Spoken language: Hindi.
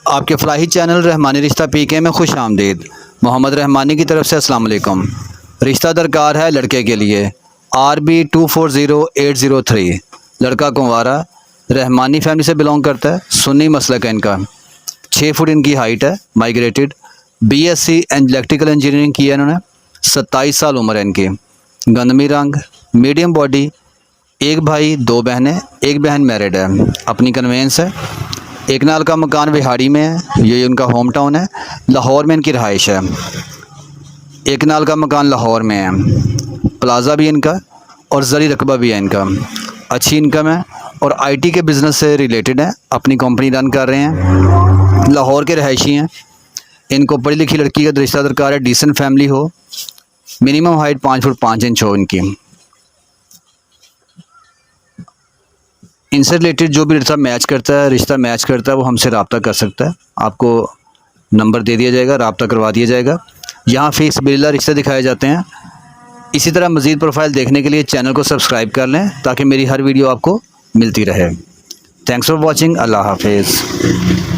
आपके फलाही चैनल रहमानी रिश्ता पीके में खुश आमदीद। मोहम्मद रहमानी की तरफ से अस्सलाम वालेकुम। रिश्ता दरकार है लड़के के लिए RB240803। लड़का कुंवारा, रहमानी फैमिली से बिलोंग करता है, सुन्नी मसलक है इनका। 6 फुट इनकी हाइट है, माइग्रेटेड, BSc इलेक्ट्रिकल इंजीनियरिंग की है इन्होंने। 27 साल उम्र है इनकी। गंदमी रंग, मीडियम बॉडी, एक भाई 2 बहनें, एक बहन मैरिड है, अपनी कन्वेंस है। एक नाल का मकान विहाड़ी में है, ये उनका होम टाउन है। लाहौर में इनकी रहाइश है। एक नाल का मकान लाहौर में है, प्लाज़ा भी इनका और ज़री रकबा भी है इनका। अच्छी इनकम है और IT के बिज़नेस से रिलेटेड है, अपनी कंपनी रन कर रहे हैं। लाहौर के रहायशी हैं। इनको पढ़ी लिखी लड़की का रिश्ता दरकार है, डिसेंट फैमिली हो, मिनिमम हाइट 5 फुट 5 इंच हो इनकी। इनसे रिलेटेड जो भी रिश्ता मैच करता है वो हमसे रब्ता कर सकता है। आपको नंबर दे दिया जाएगा, रब्ता करवा दिया जाएगा। यहाँ फ़ीस बिल्ला रिश्ते दिखाए जाते हैं। इसी तरह मज़ीद प्रोफाइल देखने के लिए चैनल को सब्सक्राइब कर लें ताकि मेरी हर वीडियो आपको मिलती रहे। Thanks for watching. अल्लाह हाफिज़।